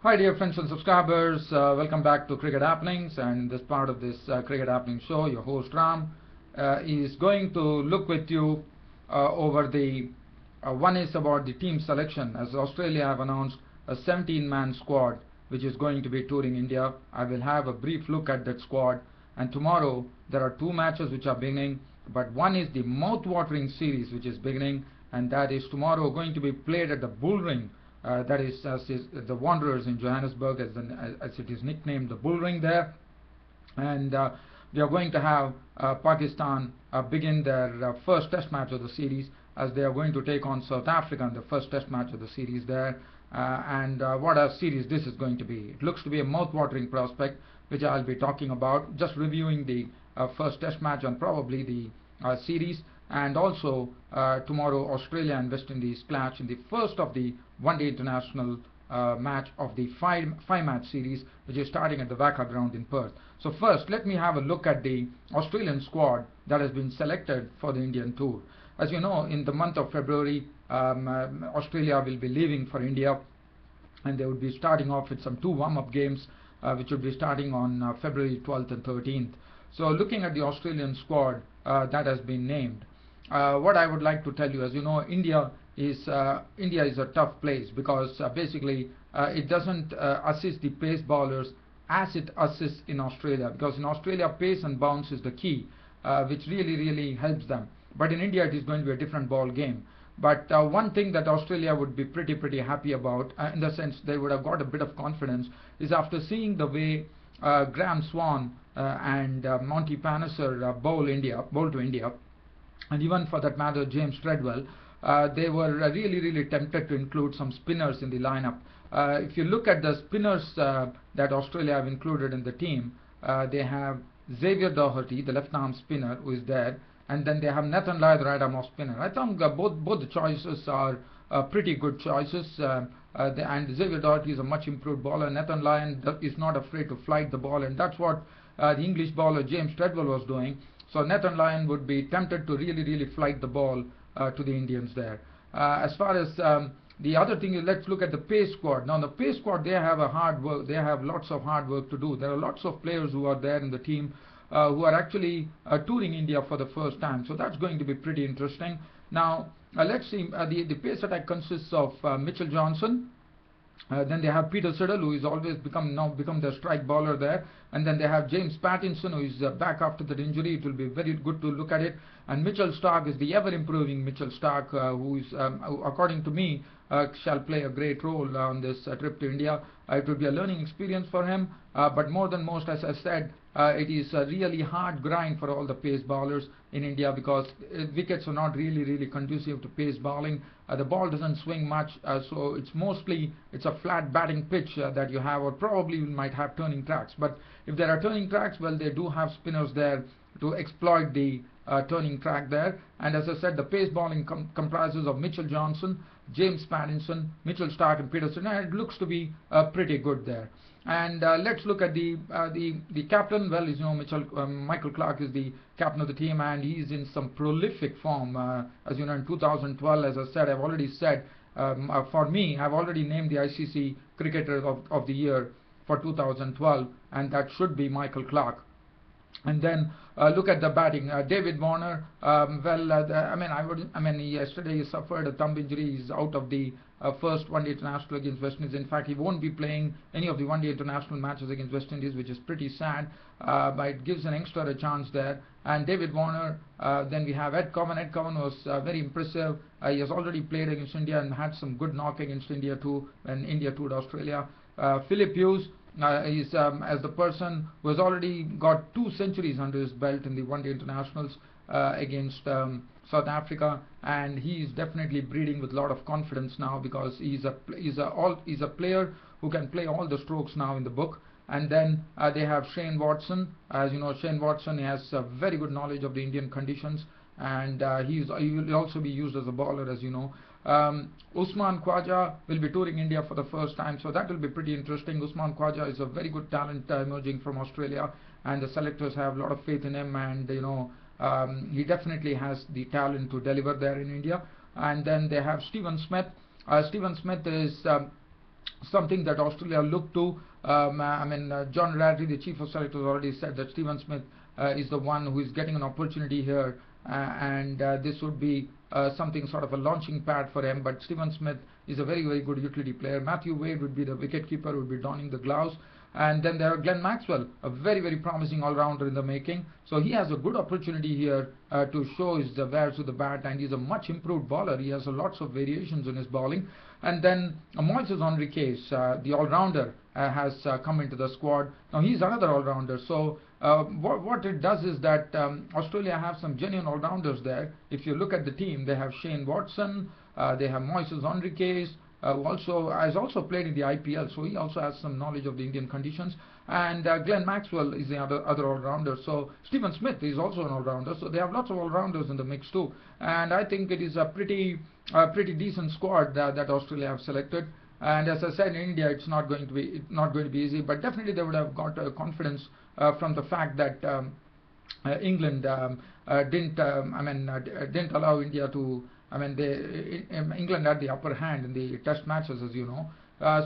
Hi dear friends and subscribers, welcome back to Cricket Happenings, and this part of this Cricket Happening show, your host Ram is going to look with you over the one is about the team selection, as Australia have announced a 17-man squad which is going to be touring India. I will have a brief look at that squad, and tomorrow there are two matches which are beginning, but one is the mouth-watering series which is beginning, and that is tomorrow going to be played at the Bull Ring. That is the Wanderers in Johannesburg, as it is nicknamed, the Bull Ring there. And we are going to have Pakistan begin their first test match of the series, as they are going to take on South Africa in the first test match of the series there. What a series this is going to be. It looks to be a mouth-watering prospect, which I'll be talking about, just reviewing the first test match and probably the series. And also tomorrow Australia and West Indies clash in the first of the one-day international match of the five-match series, which is starting at the waca ground in Perth. So first, let me have a look at the Australian squad that has been selected for the Indian tour. As you know, in the month of February, Australia will be leaving for India, and they would be starting off with some two warm-up games, which would be starting on February 12th and 13th. So looking at the Australian squad that has been named, what I would like to tell you, as you know, India is a tough place, because basically it doesn't assist the pace bowlers as it assists in Australia, because in Australia pace and bounce is the key, which really helps them. But in India it is going to be a different ball game. But one thing that Australia would be pretty happy about, in the sense they would have got a bit of confidence, is after seeing the way Graham Swan and Monty Panesar bowl to India, and even for that matter James Treadwell, they were really tempted to include some spinners in the lineup. If you look at the spinners that Australia have included in the team, they have Xavier Doherty, the left-arm spinner, who is there, and then they have Nathan Lyon, the right-arm spinner. I think both the choices are pretty good choices, and Xavier Doherty is a much improved bowler. Nathan Lyon is not afraid to flight the ball, and that's what the English bowler James Treadwell was doing. So Nathan Lyon would be tempted to really flight the ball to the Indians there. As far as the other thing is, let's look at the pace squad. Now the pace squad, they have lots of hard work to do. There are lots of players who are there in the team who are actually touring India for the first time. So that's going to be pretty interesting. Now let's see, the pace attack consists of Mitchell Johnson. Then they have Peter Siddle, who is always become their strike bowler there, and then they have James Pattinson, who is back after that injury. It will be very good to look at it. And Mitchell Starc is the ever-improving Mitchell Starc, who is, according to me, shall play a great role on this trip to India. It will be a learning experience for him, but more than most, as I said, it is a really hard grind for all the pace bowlers in India, because wickets are not really conducive to pace bowling. The ball doesn't swing much, so it's a flat batting pitch that you have, or probably you might have turning tracks. But if there are turning tracks, well, they do have spinners there to exploit the turning track there. And as I said, the pace bowling comprises of Mitchell Johnson, James Pattinson, Mitchell Starc and Peter Siddle, and it looks to be pretty good there. And let's look at the captain. Well, as you know, Michael Clarke is the captain of the team, and he is in some prolific form. As you know, in 2012, as I said, I've already said, for me, I've already named the ICC Cricketer of the Year for 2012, and that should be Michael Clarke. And then look at the batting. David Warner. Yesterday he suffered a thumb injury. He's out of the first one-day international against West Indies. In fact, he won't be playing any of the one-day international matches against West Indies, which is pretty sad. But it gives an youngster a chance there. And David Warner. Then we have Ed Cowan. Ed Cowan was very impressive. He has already played against India and had some good knock against India too when India toured Australia. Philip Hughes. He's as the person who has already got 2 centuries under his belt in the one-day internationals against South Africa, and he is definitely breeding with a lot of confidence now, because he's a player who can play all the strokes now in the book. And then they have Shane Watson. As you know, Shane Watson has a very good knowledge of the Indian conditions, and he will also be used as a bowler, as you know. Usman Khawaja will be touring India for the first time, so that will be pretty interesting. Usman Khawaja is a very good talent emerging from Australia, and the selectors have a lot of faith in him, and you know, he definitely has the talent to deliver there in India. And then they have Stephen Smith. Stephen Smith is something that Australia look to. John Radley, the chief of selectors, already said that Stephen Smith is the one who is getting an opportunity here, and this would be something sort of a launching pad for him. But Stephen Smith is a very, very good utility player. Matthew Wade would be the wicketkeeper, would be donning the gloves. And then there are Glenn Maxwell, a very, very promising all-rounder in the making. So he has a good opportunity here to show his wares with the bat, and he's a much improved bowler. He has lots of variations in his bowling. And then Moises Henriques, the all-rounder, has come into the squad. Now he's another all-rounder. So what it does is that Australia have some genuine all-rounders there. If you look at the team, they have Shane Watson, they have Moises Henriques, who has also played in the IPL, so he also has some knowledge of the Indian conditions. And Glenn Maxwell is the other all-rounder. So Stephen Smith is also an all-rounder. So they have lots of all-rounders in the mix too. And I think it is a pretty decent squad that Australia have selected. And as I said, in India, it's not going to be easy, but definitely they would have got confidence from the fact that England didn't allow India to. England had the upper hand in the test matches, as you know.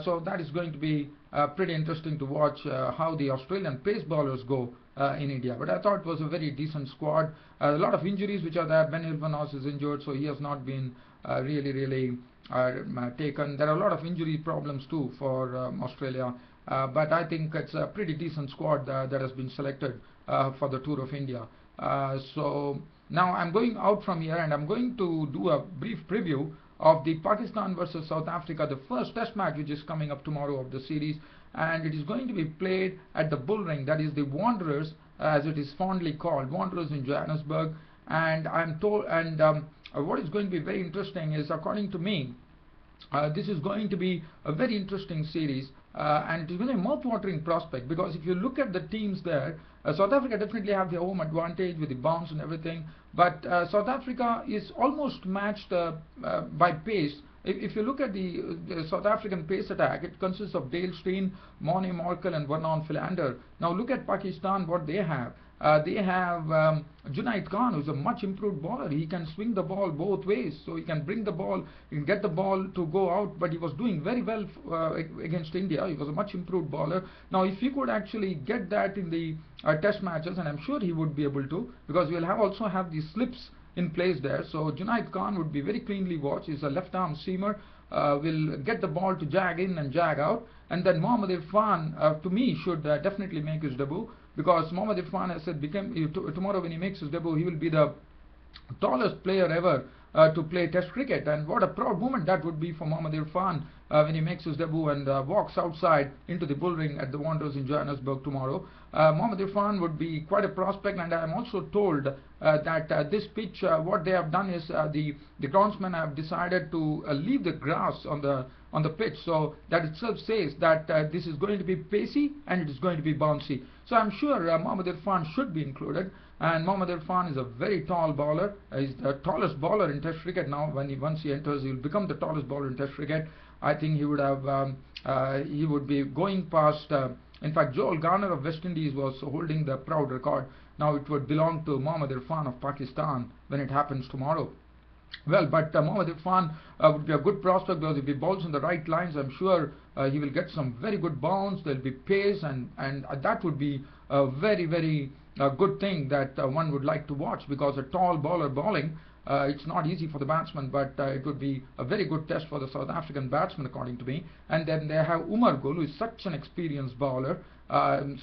So that is going to be pretty interesting to watch how the Australian pace bowlers go in India. But I thought it was a very decent squad. A lot of injuries which are there. Ben Hilvernos is injured, so he has not been really taken. There are a lot of injury problems too for Australia. But I think it's a pretty decent squad that has been selected for the Tour of India. So now I'm going out from here, and I'm going to do a brief preview of the Pakistan versus South Africa, the first test match which is coming up tomorrow of the series, and it is going to be played at the Bull Ring, that is the Wanderers, as it is fondly called, Wanderers in Johannesburg. And I'm told, and what is going to be very interesting is, according to me, this is going to be a very interesting series, and it is going to be a mouth-watering prospect, because if you look at the teams there, South Africa definitely have their home advantage with the bounce and everything, but South Africa is almost matched by pace. If you look at the South African pace attack, it consists of Dale Steyn, Morne Morkel and Vernon Philander. Now look at Pakistan, what they have. They have Junaid Khan, who's a much improved bowler. He can swing the ball both ways, so he can bring the ball, he can get the ball to go out, but he was doing very well against India. He was a much improved bowler. Now if he could actually get that in the test matches, and I'm sure he would be able to, because we'll also have the slips in place there. So Junaid Khan would be very cleanly watched. He's a left-arm seamer, will get the ball to jag in and jag out. And then Mohammad Irfan, to me, should definitely make his debut, because Mohammad Irfan, as I said, tomorrow when he makes his debut, he will be the tallest player ever to play Test cricket, and what a proud moment that would be for Mohammad Irfan when he makes his debut and walks outside into the Bull Ring at the Wanderers in Johannesburg tomorrow. Mohammad Irfan would be quite a prospect, and I am also told that this pitch, what they have done is the groundsmen have decided to leave the grass on the pitch, so that itself says that this is going to be pacey and it is going to be bouncy. So I'm sure Mohammad Irfan should be included, and Mohammad Irfan is a very tall bowler. He's the tallest bowler in Test cricket now. Once he enters, he will become the tallest bowler in Test cricket. I think he would have he would be going past. In fact, Joel Garner of West Indies was holding the proud record. Now it would belong to Mohammad Irfan of Pakistan when it happens tomorrow. Well, but Mohammad Irfan would be a good prospect, because if he bowls in the right lines, I'm sure he will get some very good bounce. There will be pace, and that would be a very good thing that one would like to watch, because a tall bowler bowling, it's not easy for the batsman, but it would be a very good test for the South African batsman, according to me. And then they have Umar Gul, who is such an experienced bowler,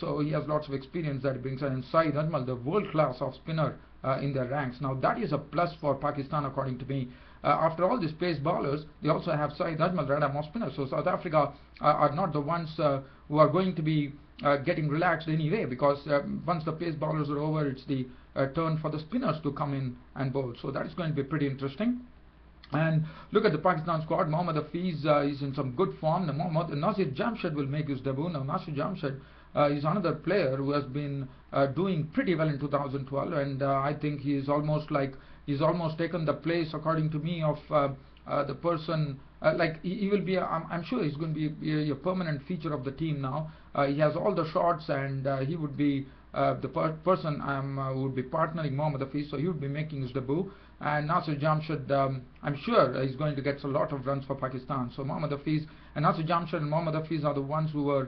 so he has lots of experience that he brings in. And Saeed Ajmal, the world-class off-spinner in their ranks. Now that is a plus for Pakistan, according to me. After all these pace bowlers, they also have Saeed Ajmal, right-arm off-spinner. So South Africa are not the ones who are going to be getting relaxed anyway, because once the pace bowlers are over, it's the turn for the spinners to come in and bowl. So that is going to be pretty interesting. And look at the Pakistan squad. Mohammad Hafiz is in some good form. Nasir Jamshed will make his debut. Now Nasir Jamshed is another player who has been doing pretty well in 2012, and I think he's almost taken the place, according to me, of the person. He will be. I'm sure he's going to be a permanent feature of the team now. He has all the shots, and he would be the person who would be partnering Mohammad Hafiz, so he would be making his debut. And Nasir Jamshed I'm sure he's going to get a lot of runs for Pakistan. So Mohammad Hafiz and Nasir Jamshid and Mohammad Hafiz are the ones who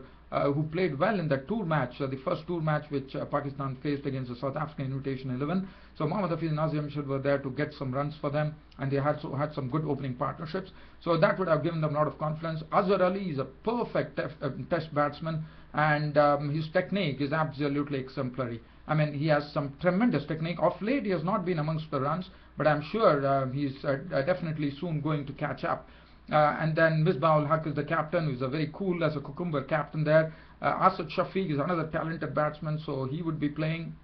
played well in that tour match, the first tour match which Pakistan faced against the South African Invitation 11. So Mohammad Hafiz and Nasir Jamshid were there to get some runs for them, and they had some good opening partnerships. So that would have given them a lot of confidence. Azhar Ali is a perfect test batsman, and his technique is absolutely exemplary. I mean, he has some tremendous technique. Of late, he has not been amongst the runs, but I'm sure he's definitely soon going to catch up. And then Misbah ul Haq is the captain, who's a very cool as a cucumber captain there. Asad Shafiq is another talented batsman, so he would be playing.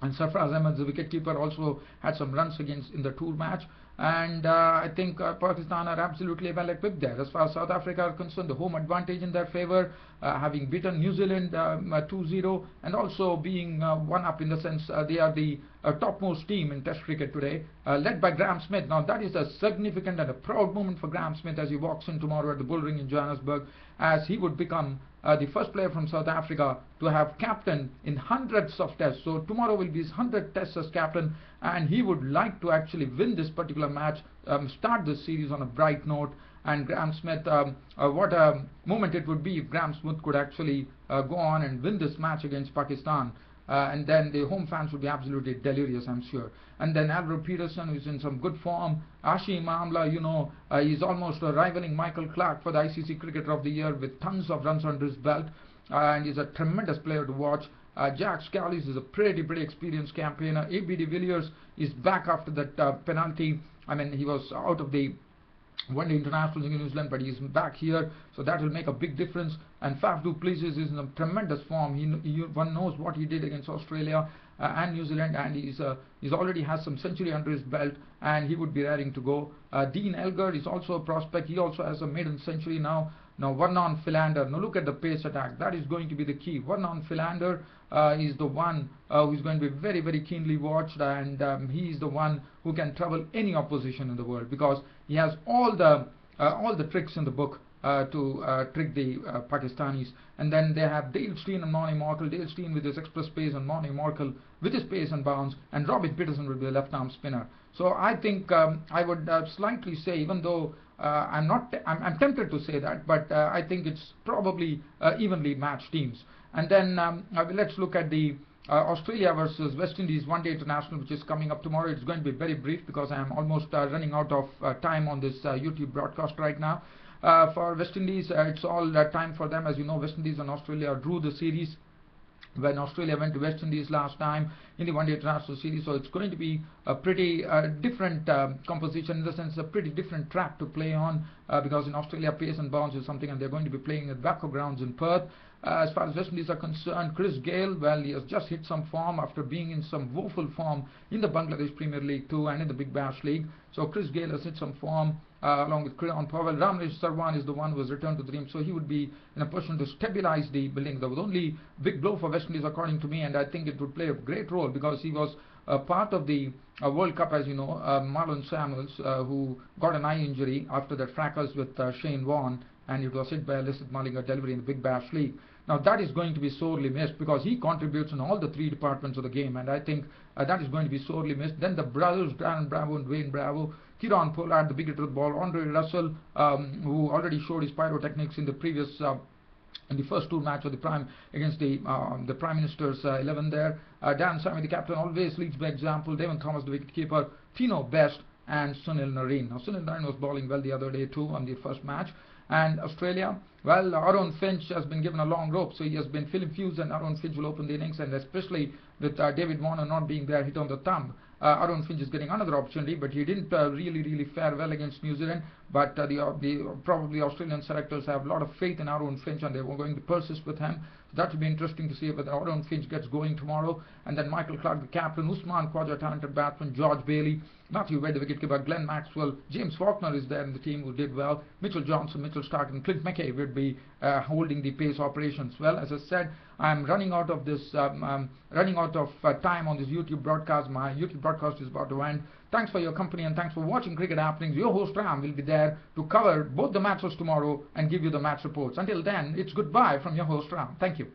And Sarfraz Ahmed, the wicketkeeper, also had some runs in the tour match. And I think Pakistan are absolutely well equipped there. As far as South Africa are concerned, the home advantage in their favour, having beaten New Zealand 2-0, and also being one up in the sense they are the topmost team in Test cricket today, led by Graham Smith. Now that is a significant and a proud moment for Graham Smith as he walks in tomorrow at the Bull Ring in Johannesburg, as he would become the first player from South Africa to have captained in hundreds of tests. So tomorrow will be his 100th test as captain, and he would like to actually win this particular match, start this series on a bright note. And Graham Smith, what a moment it would be if Graham Smith could actually go on and win this match against Pakistan. And then the home fans would be absolutely delirious, I'm sure. And then Alvaro Peterson, who's in some good form. Hashim Amla, he's almost rivaling Michael Clarke for the ICC Cricketer of the Year with tons of runs under his belt. And he's a tremendous player to watch. Jack Scalise is a pretty experienced campaigner. A.B. de Villiers is back after that penalty. I mean, he was out of the one-day internationals in New Zealand, but he's back here, so that will make a big difference. And Faf du Plessis is in a tremendous form. One knows what he did against Australia and New Zealand, and he's already has some century under his belt, and he would be raring to go. Dean Elgar is also a prospect. He also has a maiden century now. Now Vernon Philander. Now look at the pace attack. That is going to be the key. Vernon Philander is the one who is going to be very keenly watched, and he is the one who can trouble any opposition in the world, because he has all the tricks in the book to trick the Pakistanis. And then they have Dale Steyn and Morne Morkel. Dale Steyn with his express pace and Morne Morkel with his pace and bounce, and Robin Peterson will be the left-arm spinner. So I think I would slightly say, even though I'm tempted to say that, but I think it's probably evenly matched teams. And then let's look at the Australia versus West Indies one-day international, which is coming up tomorrow. It's going to be very brief because I am almost running out of time on this YouTube broadcast right now. For West Indies, it's all time for them. As you know, West Indies and Australia drew the series when Australia went to West Indies last time in the one-day international series. So it's going to be a pretty different composition, in the sense a pretty different track to play on, because in Australia pace and bounce is something, and they're going to be playing at waca grounds in Perth. As far as West Indies are concerned, Chris Gayle, well, he has just hit some form after being in some woeful form in the Bangladesh Premier League too, and in the Big Bash League. So Chris Gayle has hit some form along with Creon Powell. Ramnesh Sarwan is the one who has returned to the team, so he would be in a position to stabilize the building. That was only big blow for West Indies, according to me, and I think it would play a great role, because he was part of the World Cup, as you know. Marlon Samuels, who got an eye injury after that fracas with Shane Warne, and it was hit by a Lasith Malinga delivery in the Big Bash League. Now that is going to be sorely missed, because he contributes in all the three departments of the game, and I think that is going to be sorely missed. Then the brothers, Darren Bravo and Dwayne Bravo, Kieron Pollard, the big hitter of the ball, Andre Russell, who already showed his pyrotechnics in the previous in the first tour match of the Prime against the Prime Minister's 11 there. Dan Sammy, the captain, always leads by example. Devon Thomas, the wicketkeeper, Tino Best, and Sunil Narine. Now Sunil Narine was bowling well the other day too on the first match. And Australia, well, Aaron Finch has been given a long rope, so he has been Phil Fuse, and Aaron Finch will open the innings, and especially with David Warner not being there, hit on the thumb. Aaron Finch is getting another opportunity, but he didn't really fare well against New Zealand. But probably Australian selectors have a lot of faith in Aaron Finch, and they were going to persist with him. So that will be interesting to see whether Aaron Finch gets going tomorrow. And then Michael Clarke, the captain, Usman Khwaja, talented batsman, George Bailey, Matthew Wade, the wicketkeeper, Glenn Maxwell, James Faulkner is there in the team who did well, Mitchell Johnson, Mitchell Stark, and Clint McKay would be holding the pace operations. Well, as I said, I'm running out of this, time on this YouTube broadcast. My YouTube broadcast is about to end. Thanks for your company, and thanks for watching Cricket Happenings. Your host Ram will be there to cover both the matches tomorrow and give you the match reports. Until then, it's goodbye from your host Ram. Thank you.